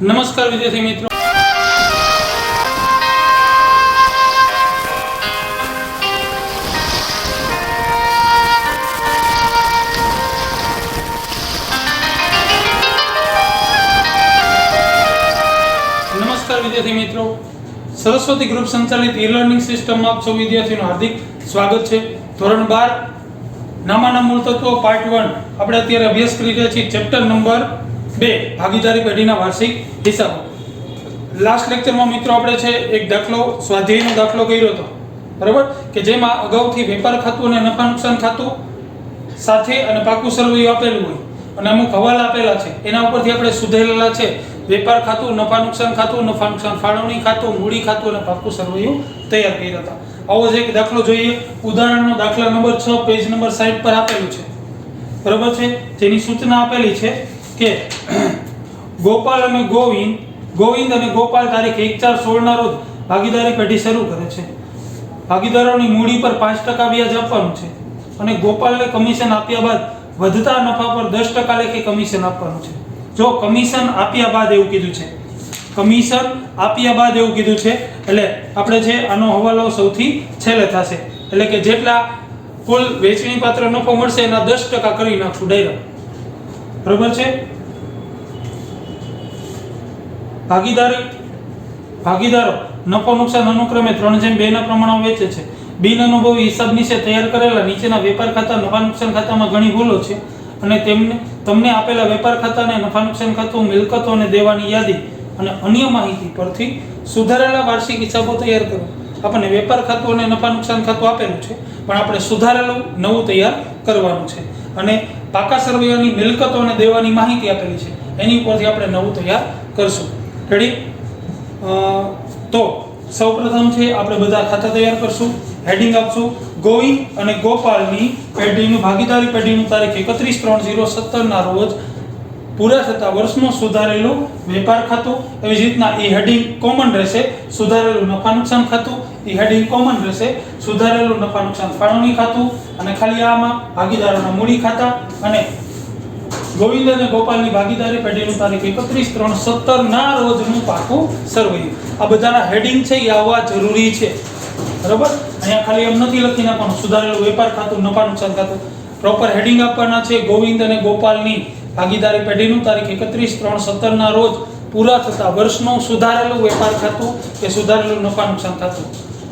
નમસ્કાર વિદ્યાર્થી મિત્રો, સરસ્વતી ગ્રુપ સંચાલિત ઈ-લર્નિંગ સિસ્ટમમાં આપ સૌ વિદ્યાર્થીઓનું હાર્દિક સ્વાગત છે। ધોરણ 12 નામાના મૂળ તત્વો પાર્ટ 1 આપણે અત્યારે અભ્યાસ કરી રહ્યા છીએ ચેપ્ટર નંબર 2 ભાગીદારી પેઢીના વાર્ષિક હિસાબો। લાસ્ટ લેક્ચરમાં મિત્રો આપણે છે એક દાખલો સ્વાધ્યાયનો દાખલો કર્યો હતો, બરાબર, કે જેમાં અગાઉથી વેપાર ખાતું અને નફા નુકસાન ખાતું સાથે અને પાકું સરવૈયું આપેલું હોય અને અમુક હવાલા આપેલા છે, એના ઉપરથી આપણે સુધારેલા છે વેપાર ખાતું, નફા નુકસાન ખાતું, નફા નુકસાન ફાળવણી ખાતું, મૂડી ખાતું અને પાકું સરવૈયું તૈયાર કર્યા હતા। આવો જ એક દાખલો જોઈએ। ઉદાહરણનો દાખલા નંબર 6 પેજ નંબર 60 પર આપેલું છે, બરાબર છે, જેની સૂચના આપેલી છે કે ગોપાલ અને ગોવિંદ અને ગોપાલ તારીખ 1/4/16 ના રોજ ભાગીદારી પેઢી શરૂ કરે છે। ભાગીદારોની મૂડી પર 5% વ્યાજ આપવાનું છે અને ગોપાલને કમિશન આપ્યા બાદ વધતા નફા પર 10% લેખે કમિશન આપવાનું છે। જો કમિશન આપ્યા બાદ એવું કીધું છે, કમિશન આપ્યા બાદ એવું કીધું છે, એટલે આપણે છે આનો હવાલો સૌથી છેલ્લે થશે, એટલે કે જેટલા કુલ વેચણી પાત્ર નફો મળશે એના 10% કરી નાખશું ડાયરેક્ટ, બરાબર છે। ભાગીદારો નફો નુકસાન અનુક્રમે 3/2 ના પ્રમાણમાં વેચે છે। બિન અનુભવી હિસાબ નીચે તૈયાર કરેલા નીચેના વેપાર ખાતા, નફા નુકસાન ખાતામાં ઘણી ભૂલો છે અને તમને આપેલા વેપાર ખાતા અને નફા નુકસાન ખાતું, મિલકતો અને દેવાની યાદી અને અન્ય માહિતી પરથી સુધારેલા વાર્ષિક હિસાબો તૈયાર કરો। આપણને વેપાર ખાતું અને નફા નુકસાન ખાતું આપેલું છે, પણ આપણે સુધારેલું નવું તૈયાર કરવાનું છે અને પાકા સરવૈયાની મિલકતો અને દેવાની માહિતી આપેલી છે, એની ઉપરથી આપણે નવું તૈયાર કરશું। રેડી? તો સૌપ્રથમ છે આપણે બધા ખાતા તૈયાર કરશું, હેડિંગ આપશું ગોવિંદ અને ગોપાલની પેઢીનું ભાગીદારી પેઢીનું તારીખ 31/3/17 ના રોજ પૂરા થતા વર્ષનું સુધારેલું વેપાર ખાતું, એવી જ રીતના એ હેડિંગ કોમન રહેશે, સુધારેલું નફા નુકસાન ખાતું એ હેડિંગ કોમન રહેશે, સુધારેલું નફા નુકસાન ફાળવણી ખાતું અને ખાલી આમાં ભાગીદારોના મૂડી ખાતા અને ગોવિંદ અને ગોપાલની ભાગીદારી પેઢીનું તારીખ 31/3/17 ના રોજનું પાકું સરવૈયું। આ બધાના હેડિંગ છે એ આવવા જરૂરી છે, બરાબર। અહીંયા ખાલી એમ નથી લખી નાખવાનું સુધારેલું વેપાર ખાતું, નફા નુકસાન ખાતું, પ્રોપર હેડિંગ આપવાના છે। ગોવિંદ અને ગોપાલની ભાગીદારી પેઢીનું તારીખ 31/3/17 ના રોજ પૂરા થતા વર્ષનું સુધારેલું વેપાર ખાતું કે સુધારેલું નફા નુકસાન ખાતું।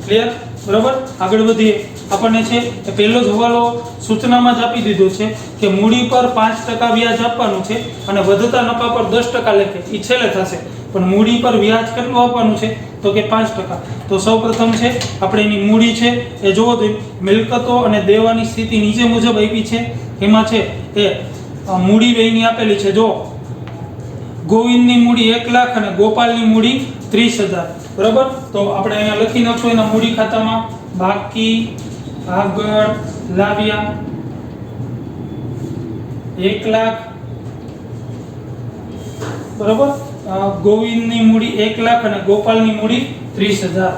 ક્લિયર? બરાબર? આગળ વધીએ। આપણને છે એ પહેલો જ હવાલો સૂચનામાં જ આપી દીધો છે કે મૂડી પર 5% વ્યાજ આપવાનું છે અને વધતા નફા પર 10% લેખે, એ છેલ્લે થશે, પણ મૂડી પર વ્યાજ કેટલું આપવાનું છે તો કે 5%। તો સૌપ્રથમ છે આપણે એની મૂડી છે એ જોવો તો મિલકતો અને દેવાની સ્થિતિ નીચે મુજબ આપી છે, એમાં છે એ મૂડી બેયની આપેલી છે। જો ગોવિંદની મૂડી 1 લાખ અને ગોપાલની મૂડી 30,000, બરાબર। તો આપણે અહીંયા લખી નાખશું એના મૂડી ખાતામાં બાકી આગળ લાવ્યા 1 લાખ, બરાબર। ગોવિંદની મૂડી 1 લાખ અને ગોપાલની મૂડી 30,000।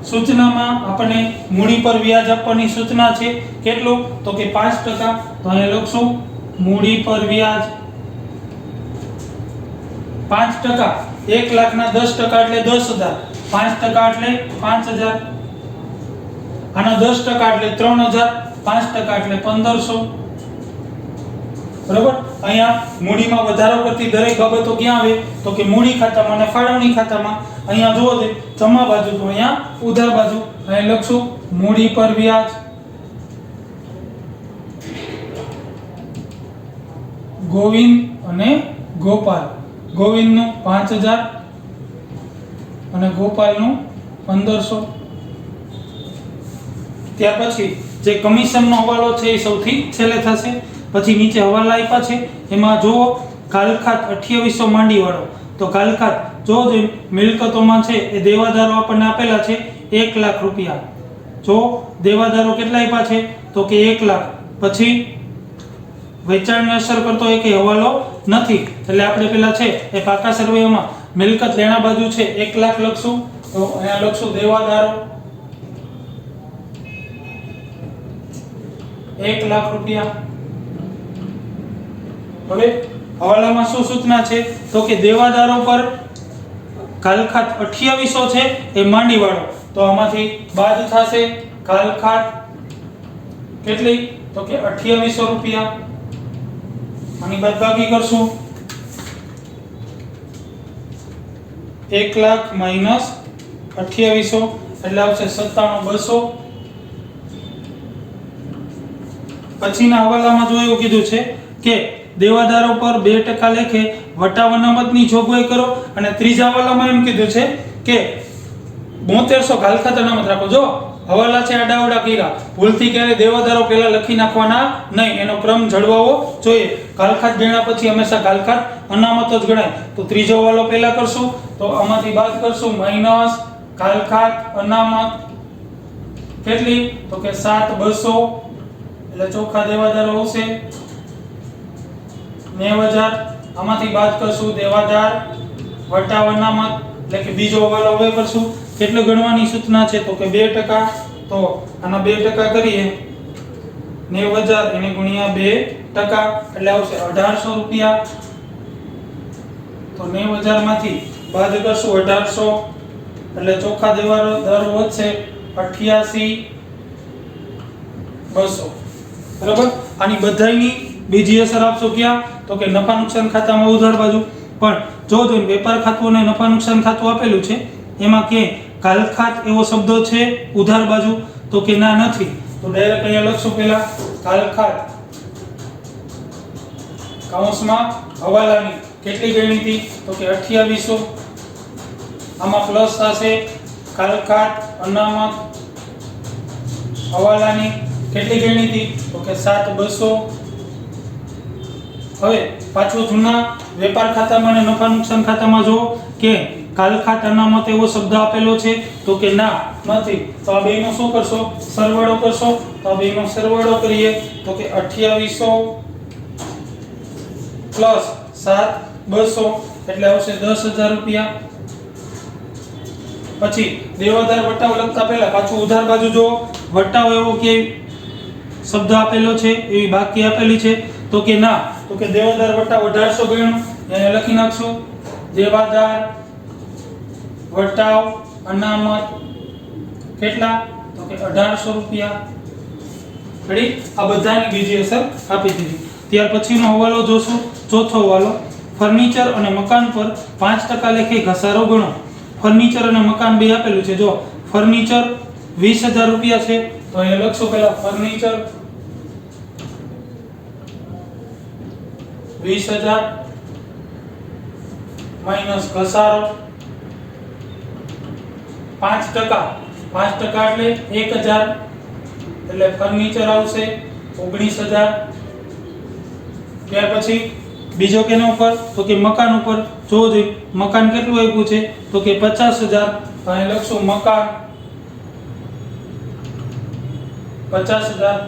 સૂચનામાં આપણને મૂડી પર વ્યાજ આપવાની સૂચના છે, કેટલું તો કે 5%। તો અહીંયા લખશું મૂડી પર વ્યાજ 5%, 1 લાખના 10% એટલે 10,000, 5% એટલે 5,000, આના 10% એટલે 3,000, 5% એટલે 1,500, બરાબર। અહીંયા મૂડીમાં વધારો કરતી દરેક બાબતો ક્યાં આવે તો કે મૂડી ખાતામાં અને ફાળવણી ખાતામાં। અહીંયા જોવો તો જમા બાજુ તો અહીંયા ઉધાર બાજુ, અહીં લખશું મૂડી પર વ્યાજ ગોવિંદ અને ગોપાલ, ગોવિંદનું 5,000 અને ગોપાલનું 1,500। ત્યાર પછી જે કમિશનનો હવાલો છે એ સૌથી છેલ્લે થશે। પછી નીચે હવાલા આપ્યા છે, એમાં જુઓ ગાલખાત 2800 માંડી વાળો, તો ગાલખાત જો મિલકતોમાં છે એ દેવાદારો આપણને આપેલા છે 1 લાખ રૂપિયા। જો દેવાદારો કેટલા આપ્યા છે તો કે 1 લાખ, પછી વેચાણને અસર કરતો એક હવાલો નથી, એટલે આપણે પેલા છે એ પાકા સરવૈયામાં મિલકત લેણા બાજુ છે 1 લાખ લખશું, તો અહીંયા લખશું દેવાદારો 1 લાખ રૂપિયા। હવે હવાલામાં શું સૂચના છે તો કે દેવાદારો પર કાલખાત 2800 છે એ માંડી વાળો, તો આમાંથી બાદ થશે કાલખાત કેટલી તો કે 2800 રૂપિયા, આની બાદબાકી કરશું 1 લાખ માઈનસ 2800 એટલે આવશે 97200. પછીના હવાલામાં જો એવું કીધું છે કે દેવાદારો પર 2% લેખે વટાવ અનામતની જોગવાઈ કરો, અને ત્રીજા હવાલામાં એમ કીધું છે કે 7200 ગાલખાત અનામત રાખો. જો હવાલા છે આડાવડા કર્યા, ભૂલથી ક્યારે દેવાદારો પહેલા લખી નાખવાના નહીં, એનો ક્રમ જળવાવો જોઈએ. ગાલખાત ગણ્યા પછી હંમેશા ગાલખાત અનામત જ ગણાય. તો ત્રીજો હવાલો પહેલા કરશું, તો આમાંથી બાદ કરશું માઈનસ ગાલખાત અનામત કેટલી તો કે 7200 એટલે ચોખ્ખા દેવાદારો આવશે 9000. આમાંથી બાદ કરશું દેવાદાર વટાવ અનામત એટલે કે બીજો હવાલો હવે કરશું. કેટલું ગણવાની સૂચના છે તો કે 2%, તો આના 2% કરીએ 90000 એને ગુણ્યા 2% એટલે આવશે 1800 રૂપિયા. તો 9000 માંથી બાદ કરશું 1800 એટલે ચોખ્ખા દેવાદારો વધશે 88200. બરાબર. આની બધાયની બીજી અસર આપશો ક્યાં તો કે નફા નુકસાન ખાતામાં ઉધાર બાજુ. પણ જો વેપાર ખાતું અને નફા નુકસાન ખાતું આપેલું છે એમાં કે કાલખાત એવો શબ્દ છે ઉધાર બાજુ તો કે ના નથી, તો ડાયરેક્ટ અહીંયા લખશું પહેલા કાલખાત કૌંસમાં હવાલાની કેટલી ગણી હતી તો કે 2800. આમાં પ્લસ થશે કાલખાત અનામત હવાલાની કેટલી ગણી હતી તો કે 7200. હવે પાછું જૂના વેપાર ખાતામાં અને નફા નુકસાન ખાતામાં જો કે કાલખાત અનામત એવો શબ્દ આપેલો છે તો કે ના નથી, તો આ બેનો શું કરશો સરવાળો કરશો. તો આ બેનો સરવાળો કરીએ તો કે 2800 પ્લસ 7200 એટલે આવશે 10000 રૂપિયા. પછી દેવાદાર વટાવ લખતા પહેલા પાછું ઉધાર બાજુ જો વટાવ એવો કે શબ્દ આપેલો છે એવી બાકી આપેલી છે તો કે ના, તો કે દેવાદાર વટાવ 1800 ગણ્યું એને લખી નાખશું દેવાદાર વટાવ અનામત કેટલા તો કે 1800 રૂપિયા. રેડી. આ બધાની બીજી અસર આપી દીધી. ત્યાર પછીનો હવાલો જોશું, ચોથો હવાલો ફર્નિચર અને મકાન પર 5% લેખે ઘસારો ગણો. ફર્નિચર અને મકાન બે આપેલું છે. જો ફર્નિચર 20000 રૂપિયા છે તો એ લખશું પહેલા ફર્નિચર 20000 માઈનસ ઘસારો 5% 5% એટલે 1000 એટલે ફર્નિચર આવશે 19000. ત્યાર પછી બીજો કેના ઉપર તો કે મકાન ઉપર. જો મકાન કેટલું આપ્યું છે તો કે 50000, અહીં લખશું મકાન 50000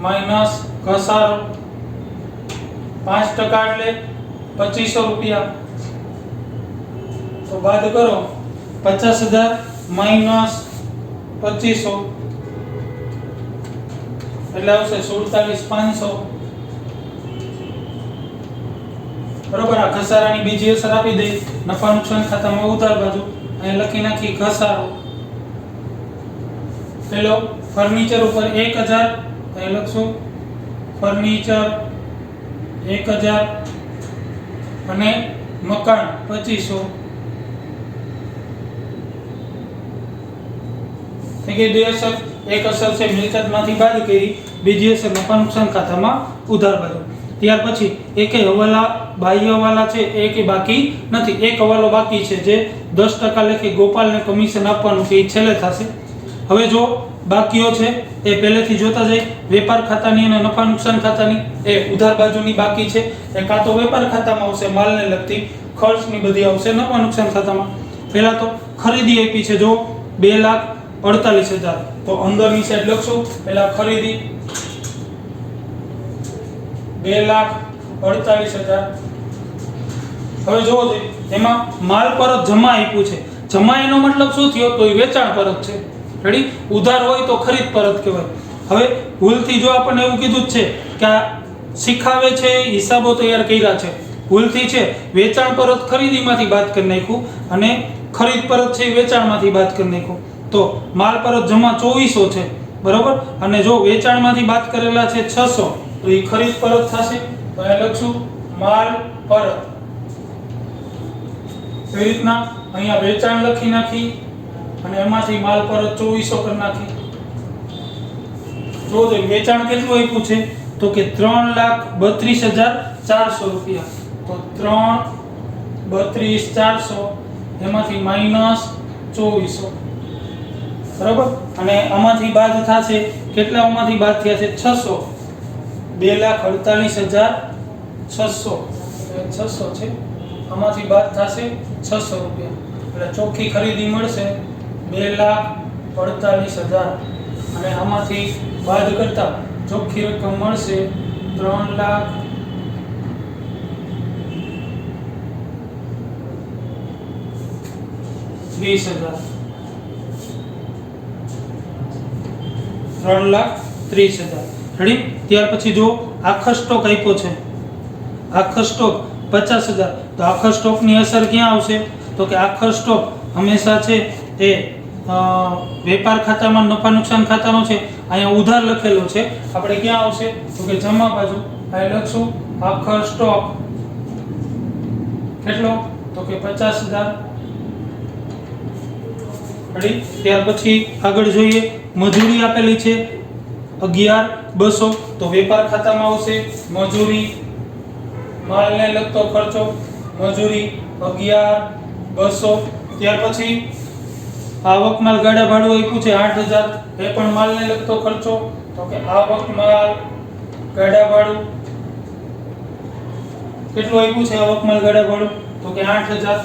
માઈનસ ઘસારો 5% એટલે 2500 રૂપિયા. તો બાદ કરો 50000 માઈનસ 2500 એટલે આવશે 47500. બરોબર. આ ઘસારાની બીજી અસર આપી દે નફા નુકસાન ખાતામાં ઉધાર બાજુ. અહીં લખી નાખી ઘસારો. પેલો ફર્નિચર ઉપર 1000 અહીં લખશું ફર્નિચર 1000 અને મકાન 2500. થઈ ગઈ બે અસર. એક અસર છે મિલકતમાંથી બાદ કરી, બીજી અસર નફા નુકસાન ખાતામાં ઉધાર બાજુ. ત્યાર પછી એકેય હવાલા બાહ્ય હવાલા છે એ કે બાકી નથી. એક હવાલો બાકી છે જે 10% લેખે ગોપાલને કમિશન આપવાનું છે, એ છેલ્લે થશે. હવે જો બાકીઓ છે એ પહેલેથી જોતા જાય. વેપાર ખાતાની અને નફા નુકસાન ખાતાની એ ઉધાર બાજુની બાકી છે એ કાં તો વેપાર ખાતામાં આવશે માલને લગતી, ખર્ચની બધી આવશે નફા નુકસાન ખાતામાં. પહેલા તો ખરીદી આપી છે જો 2,48,000, તો અંદરની સાઈડ લખશું પહેલા ખરીદી 2,48,000. હવે જોવો તો એમાં માલ પરત જમા આપ્યું છે. જમા એનો મતલબ શું થયો તો એ વેચાણ પરત છે. રેડી. ઉધાર હોય તો ખરીદ પરત કહેવાય. હવે ભૂલથી જો આપણને એવું કીધું જ છે કે આ શીખાવે છે, હિસાબો તૈયાર કર્યા છે. ભૂલથી છે વેચાણ પરત ખરીદીમાંથી બાદ કરી નાખ્યું અને ખરીદ પરત છે વેચાણમાંથી બાદ કરી નાખ્યું. તો માલ પરત જમા 2400 છે, બરોબર. અને જો વેચાણમાંથી બાદ કરેલા છે 600, તો એ ખરીદ પરત થશે. તો અહીંયા લખશું માલ પરત. એ રીતના અહીંયા વેચાણ લખી નાખી અને એમાંથી માલ પરત 2400 કરી નાખી. જો વેચાણ કેટલું આપ્યું છે તો કે 3,32,400 રૂપિયા. તો 3,32,400 એમાંથી માઈનસ 2400, બરાબર. અને આમાંથી બાદ થશે કેટલામાંથી બાદ થયા છે 600, 2,48,600 છે. આમાંથી બાદ થશે 600 રૂપિયા એટલે ચોખ્ખી ખરીદી મળશે 2,48,000 અને આમાંથી બાદ કરતા ચોખ્ખી રકમ મળશે 3,30,000. 3,30,000 રેડી. ત્યાર પછી જો આખો સ્ટોક આપ્યો છે, આખો સ્ટોક 50,000, તો આખા સ્ટોકની અસર ક્યાં આવશે તો કે આખો સ્ટોક હંમેશા છે એ વેપાર ખાતામાં નફા નુકસાન ખાતાનો છે. અહીંયા ઉધાર લખેલો છે, આપણે ક્યાં આવશે તો કે જમા બાજુ. અહીં લખશું આખો સ્ટોક કેટલો તો કે 50,000 રેડી. ત્યાર પછી આગળ જોઈએ મજૂરી આપેલી છે 11,200, તો વેપાર ખાતામાં આવશે મજૂરી, માલને લગતો ખર્ચો મજૂરી 11,200. ત્યાર પછી આવક માલ ગાડા ભાડું આપ્યું છે 8,000, એ પણ માલને લગતો ખર્ચો. તો કે આવક માલ ગાડા ભાડું કેટલું આપ્યું છે આવક માલ ગાડા ભાડું તો કે 8,000.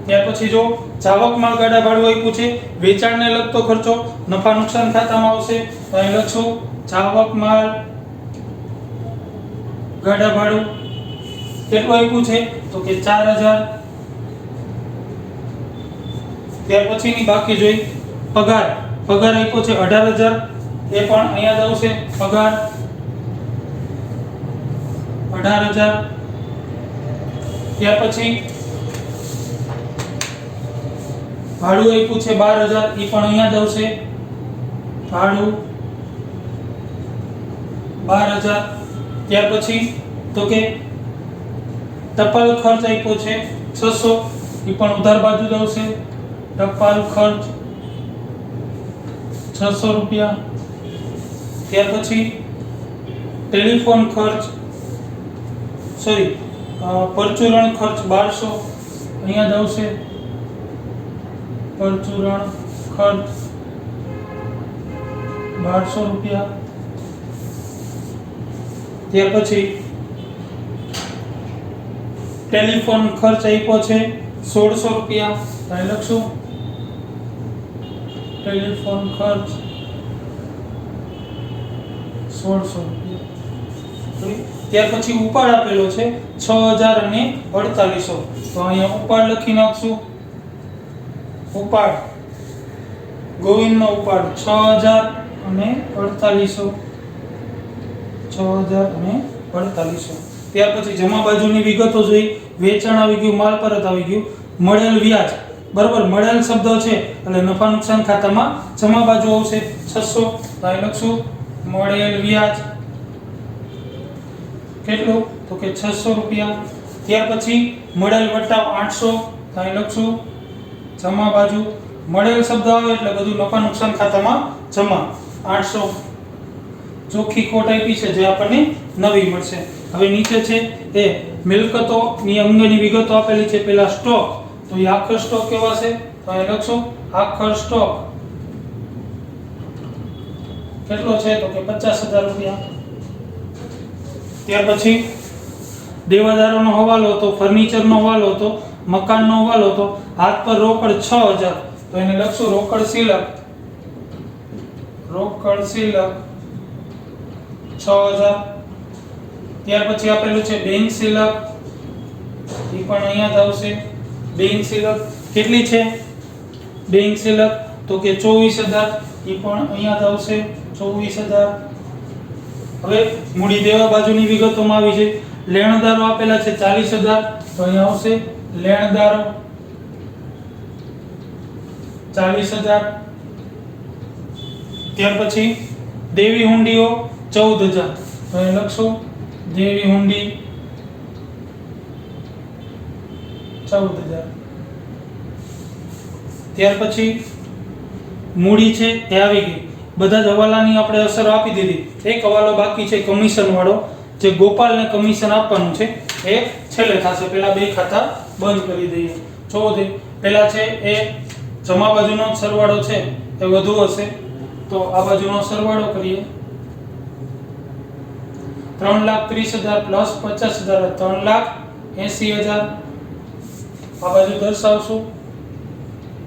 ત્યાર પછી જો જાવક માલ ગાડા ભાડું આપ્યું છે વેચાણને લગતો ખર્ચો નફા નુકસાન ખાતામાં આવશે. તો અહીં લખશું જાવક માલ ગાડા ભાડું કેટલું આપ્યું છે તો કે 4,000. ત્યાર પછીની બાકી જોઈ પગાર આપ્યો છે 18,000, એ પણ અહીંયા જ આવશે પગાર 18,000. ત્યાર પછી ભાડું આપ્યું છે 12,000, એ પણ અહીંયા જ આવશે ભાડું 12,000. ત્યાર પછી તો કે ટપાલ ખર્ચ આપ્યો છે 600, એ પણ ઉધાર બાજુ જ આવશે ટપાલ ખર્ચ 600 રૂપિયા. ત્યાર પછી ટેલિફોન ખર્ચ પરચુરણ ખર્ચ 1200, અહીંયા જ આવશે પરચુરણ ખર્ચ 1200 રૂપિયા. ત્યાર પછી ટેલિફોન ખર્ચ આપ્યો છે 1,600 રૂપિયા, અહીં લખશું ટેલિફોન ખર્ચ 1,600 રૂપિયા. ત્યાર પછી ઉપાડ આપેલો છે 6,000 અને 4,800, તો અહીંયા ઉપાડ લખી નાખશું. ઉપાડ ગોવિંદનો ઉપાડ 6,000 અને 4,800, 6,000 અને 4,800. ત્યાર પછી જમા બાજુની વિગતો જોઈ. વેચાણ આવી ગયું, માલ પરત આવી ગયું, મળેલ વ્યાજ, બરાબર. મળેલ શબ્દ છે એટલે નફા નુકસાન ખાતામાં જમા બાજુ આવશે 600, તો અહીં લખશું મળેલ વ્યાજ કેટલું તો કે 600 રૂપિયા. ત્યાર પછી મળેલ વટાવ 800, તો અહીં લખશું જમા બાજુ. મળેલ શબ્દ આવે એટલે બધું નફા નુકસાન ખાતામાં જમા 800. ચોખ્ખી ખોટ આપી છે જે આપણને નવી મળશે. હવે નીચે છે એ મિલકતોની અંગેની વિગતો આપેલી છે. પહેલા સ્ટોક, તો એ આખો સ્ટોક કેવો છે તો અહીં લખશું આખો સ્ટોક કેટલો છે તો કે 50,000 રૂપિયા. ત્યાર પછી દેવાદારોનો હવાલો હતો, ફર્નિચરનો હવાલો હતો, મકાનનો હવાલો હતો, હાથ પર રોકડ 6,000, તો એને લખશું રોકડ શિલક 6,000. ત્યાર પછી આપેલું છે બેંક શિલક, એ પણ અહીંયા જ આવશે. બેંક શિલક કેટલી છે બેંક શિલક તો કે 24,000, એ પણ અહીંયા જ આવશે 24,000. હવે મૂડી દેવા બાજુની વિગતોમાં આવી છે. લેણદારો આપેલા છે 40,000, તો અહીંયા આવશે લેણદારો 40,000. ત્યાર પછી દેવી હુંડીઓ 14,000, તો અહીં લખશો દેવી હુંડી 14,000. ત્યાર પછી મૂડી છે એ આવી ગઈ. બધા જ હવાલાની આપણે અસરો આપી દીધી. એક હવાલો બાકી છે કમિશન વાળો, જે ગોપાલને કમિશન આપવાનું છે એ છેલ્લે થશે. પેલા બે ખાતા બંધ કરી દઈએ. જો પેલા છે એ જમા બાજુનો સરવાળો છે એ વધુ હશે, તો આ બાજુનો સરવાળો કરીએ. 3,30,000 પ્લસ 50,000 3,80,000. આ બાજુ દર્શાવશું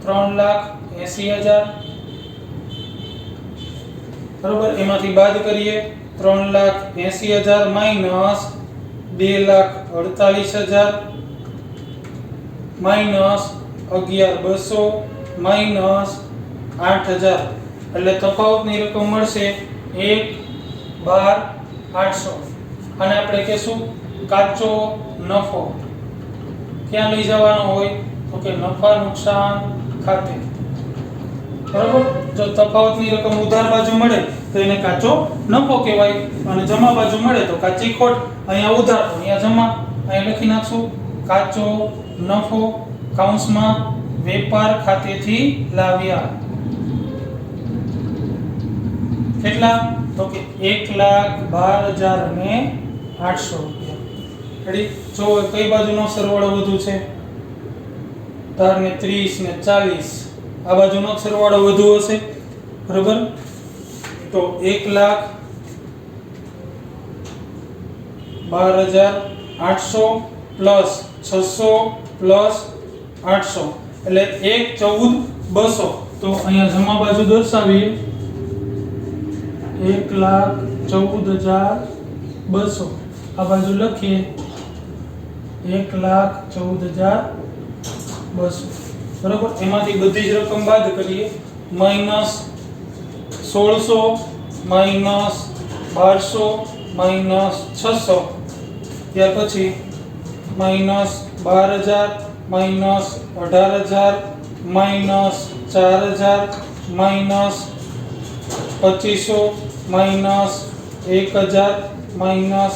3,80,000. બરોબર, એમાંથી બાદ કરીએ 3,80,000 માઈનસ 2,48,000 માઈનસ 11,200 માઈનસ 8,000. એટલે તફાવતની રકમ મળશે 1,12,800. અને આપણે કહેશું કાચો નફો ક્યાં લઈ જવાનો હોય, તો કે નફા નુકસાન ખાતે. બરાબર, જો તફાવતની રકમ ઉધાર બાજુ મળે તો એને કાચો નફો કહેવાય, અને જમા બાજુ મળે તો કાચી ખોટ. અહીંયા ઉધાર તો અહીંયા જમા. અહીં લખી નાખશું કાચો નફો કૌંસમાં વેપાર ખાતેથી લાવ્યા. કેટલા, તો કે 1,12,800 રૂપિયા. રેડી, જો કઈ બાજુનો સરવાળો વધુ છે, 18 ને 30 ને 40, આ બાજુનો સરવાળો વધુ હશે. બરોબર, તો 1,12,800 પ્લસ 600 પ્લસ 800 એટલે 1,14,200. તો અહીંયા જમા બાજુ દર્શાવીએ 1,14,200. આ બાજુ લખીએ 1,14,200. બરાબર, એમાંથી બધી જ રકમ બાદ કરીએ. Minus 1,600 minus 1,200 minus 600. ત્યાર પછી minus 12,000 minus 18,000 minus 4,000 minus 2,500 minus 1,000 minus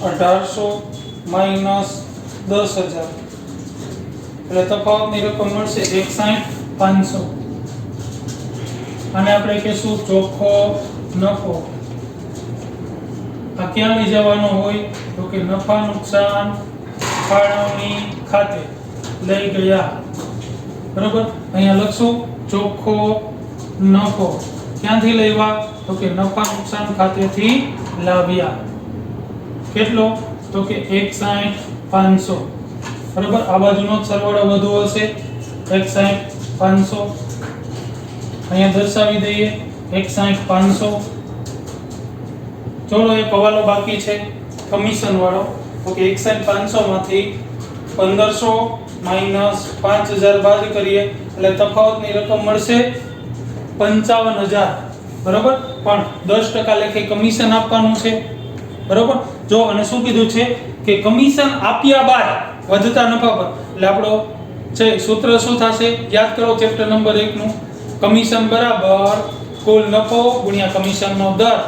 1,800 minus 10,000. એટલે તફાવતની રકમ મળશે 61,500. અને આપણે કહેશું ચોખ્ખો નફો. આ ક્યાં લઈ જવાનો હોય, તો કે નફા નુકસાન ફાળવણી ખાતે લઈ ગયા. બરાબર, અહીંયા લખશું ચોખ્ખો નફો ક્યાંથી લેવા, તો કે નફા નુકસાન ખાતેથી લાવ્યા. કેટલો, તો કે 61,500. બરાબર, આ બાજુનો સરવાળો વધુ હશે 61,500. અહીંયા દર્શાવી દઈએ 61,500. ચલો એક હવાલો બાકી છે કમિશન વાળો, તો કે 61,500 માંથી 1,500 માઈનસ 5,000 બાદ કરીએ એટલે તફાવતની રકમ મળશે 55,000. બરાબર, પણ 10% લેખે કમિશન આપવાનું છે. બરાબર, જો અને શું કીધું છે કે કમિશન આપ્યા બાદ વધતા નફા પર, એટલે આપણો છે સૂત્ર શું થશે, યાદ કરો ચેપ્ટર નંબર 1 નું. કમિશન બરાબર કુલ નફો ગુણ્યા કમિશનનો દર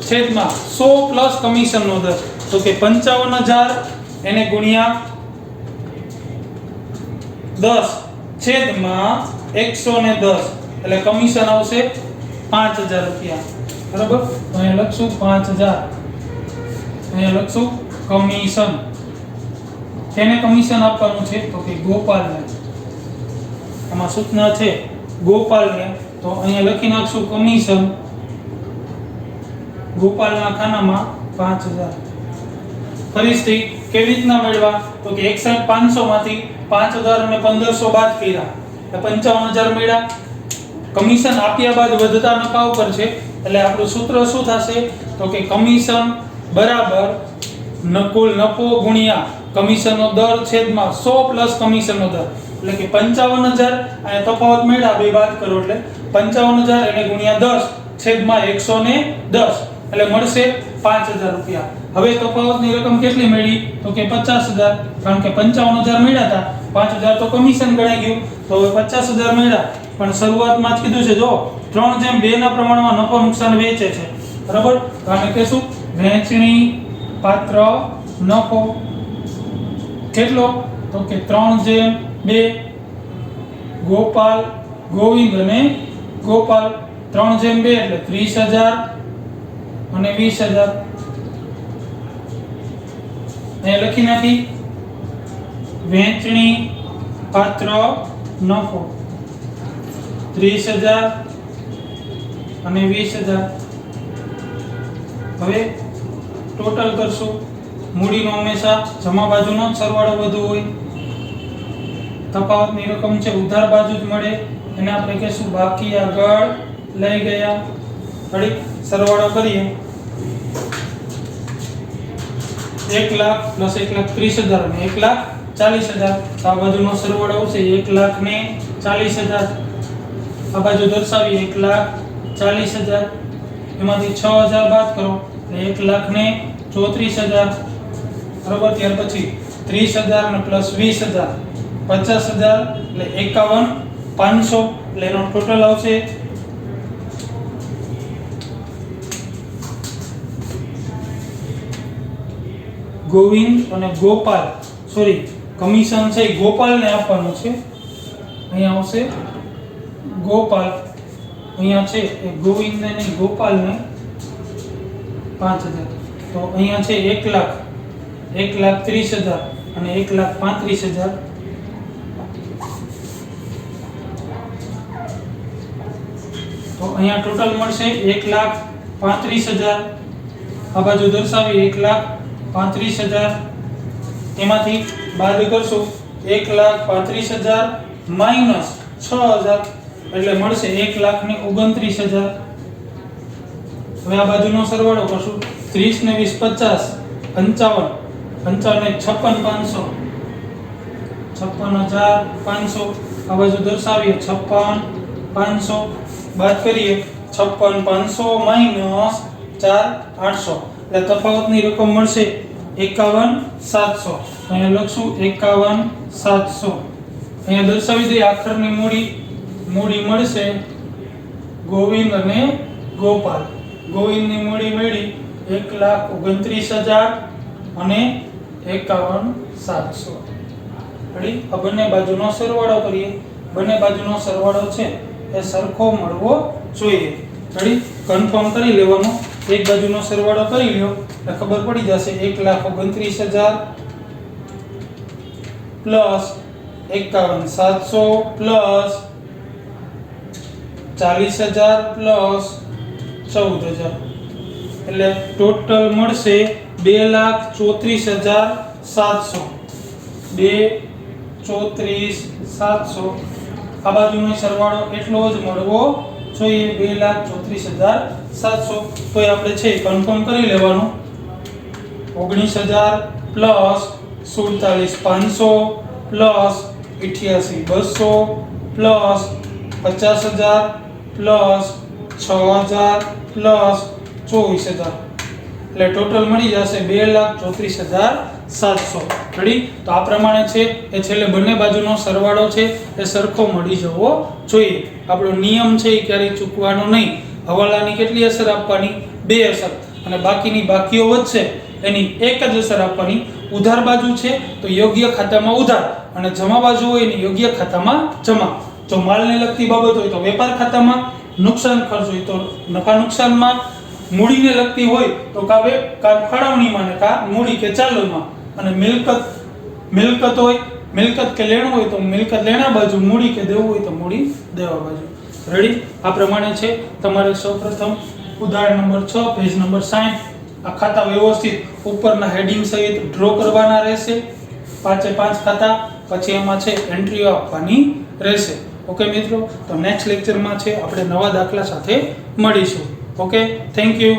છેદમાં 100 પ્લસ કમિશનનો દર, તો કે 55,000 એને ગુણ્યા 10 છેદમાં 110 એટલે કમિશન આવશે 5,000 રૂપિયા. બરાબર, તો અહીંયા લખશું 5,000. અહીંયા લખશું કમિશન. તેને કમિશન આપવાનું છે, તો કે ગોપાલને. આમાં સૂચના છે ગોપાલને, તો અહીંયા લખી નાખશું કમિશન ગોપાલના ખાનામાં 5,000. ફરીથી કેવી રીતના મેળવા, તો કે 61,500 માંથી 5,000 અને 1,500 બાદ કર્યા એટલે 55,000 મળ્યા. કમિશન આપ્યા બાદ વધતા નફા ઉપર છે, એટલે આપણું સૂત્ર શું થશે, તો કે કમિશન બરાબર કુલ નફો ગુણ્યા કમિશનનો દર છેદમાં 100 પ્લસ કમિશનનો દર, એટલે કે 55,000 અને તફાવત મળ્યા બે બાદ કરો એટલે 55,000 એને ગુણ્યા 10 છેદમાં 110. એટલે મળશે 5000 રૂપિયા. હવે તફાવતની રકમ કેટલી મળી તો કે 50000, કારણ કે 55000 મળ્યા હતા, 5000 તો કમિશન ગણાઈ ગયું, તો હવે 50000 મળ્યા. પણ શરૂઆતમાં જ કીધું છે જો 3:2 ના પ્રમાણમાં નફો નુકસાન વેચે છે, બરાબર. તો આને કહેશું વહેંચણી પાત્ર નફો. કેટલો તો કે 3:2. ગોપાલ, ગોવિંદ અને ગોપાલ 3:2 એટલે 30000 અને 20000. અહીં લખી નાખી વહેંચણી પાત્ર નફો 30000 અને 20000. હવે ટોટલ કરશું. મૂડીનો હંમેશા જમા બાજુનો જ સરવાળો વધુ હોય. તફાવતની રકમ છે ઉધાર બાજુ જ મળે, એને આપણે કહેશું બાકી આગળ લઈ ગયા. ઘડી સરવાળો કરીએ. 1 લાખ પ્લસ 1,30,000 અને 1,40,000. આ બાજુનો સરવાળો આવશે 1,40,000. આ બાજુ દર્શાવીએ 1,40,000. એમાંથી 6000 બાદ કરો એટલે 1,34,000. બરાબર. ત્યાર પછી 30,000 અને પ્લસ 20,000 50,000 એટલે 51,500. એટલે એનો ટોટલ આવશે ગોવિંદ અને ગોપાલ, સોરી કમિશન છે ગોપાલને આપવાનું છે. અહીંયા આવશે ગોપાલ, અહીંયા છે એ ગોવિંદને નહીં ગોપાલને 5000. તો અહીંયા છે 1 લાખ, 1,30,000 અને 1,35,000. તો અહીંયા ટોટલ મળશે 1,35,000. આ બાજુ દર્શાવી 1,35,000. એમાંથી બાદ કરશું 1,35,000 માઈનસ 6000 એટલે મળશે 1,29,000. હવે આ બાજુનો સરવાળો કરશું. 30 ને 20 50, 55 ને 56,500, 56,500. આ બાજુ દર્શાવીએ 56,500. બાદ કરીએ 56,500 માઈનસ 4,800 એટલે તફાવતની રકમ મળશે 51,700. અહીંયા લખશું 51,700. અહીંયા દર્શાવી દઈએ આખરની મૂડી મળશે ગોવિંદ અને ગોપાલ. ગોવિંદની મૂડી મળી 1,29,000 અને 51,700. રેડી. આ બંને બાજુનો સરવાળો કરીએ. બંને બાજુનો સરવાળો છે એ સરખો મળવો જોઈએ. રેડી. કન્ફર્મ કરી લેવાનું. એક બાજુનો સરવાળો કરી લ્યો એટલે ખબર પડી જશે 1,29,000 પ્લસ 51,700 પ્લસ 40,000 પ્લસ 14,000 એટલે ટોટલ મળશે 2,34,700. 2,34,700. આ બાજુનો સરવાળો એટલો જ મળવો જોઈએ 2,34,700. તો એ આપણે છે કન્ફર્મ કરી લેવાનું. 19,000 plus 47,500 plus 88,200 plus 50,000 plus 6,000 plus 24,000 એટલે ટોટલ મળી જશે 2,34,700. રેડી. તો આ પ્રમાણે છે એ છેલ્લે બંને બાજુનો સરવાળો છે એ સરખો મળી જવો જોઈએ. આપણો નિયમ છે એ ક્યારેય ચૂકવાનો નહીં. હવાલાની કેટલી અસર આપવાની? 2 અસર. અને બાકીની બાકીઓ વધશે એની એક જ અસર આપવાની. ઉધાર બાજુ છે તો યોગ્ય ખાતામાં ઉધાર, અને જમા બાજુ હોય એની યોગ્ય ખાતામાં જમા. જો માલને લગતી બાબત હોય તો વેપાર ખાતામાં, નુકસાન ખર્ચ હોય તો નફા નુકસાનમાં, મૂડીને લગતી હોય તો કા ફાળવણીમાં ને કા મૂડી કે ચાલનમાં, અને મિલકત હોય, મિલકત કે લેણું હોય તો મિલકત લેણા બાજુ, મૂડી કે દેવું હોય તો મૂડી દેવા બાજુ. રેડી. આ પ્રમાણે છે તમારે સૌપ્રથમ ઉદાહરણ નંબર 6 પેજ નંબર 60 આ ખાતા વ્યવસ્થિત ઉપરના હેડિંગ સહિત ડ્રો કરવાના રહેશે. 5 ખાતા, પછી એમાં છે એન્ટ્રીઓ આપવાની રહેશે. ઓકે મિત્રો, તો નેક્સ્ટ લેક્ચરમાં છે આપણે નવા દાખલા સાથે મળીશું. Okay, thank you.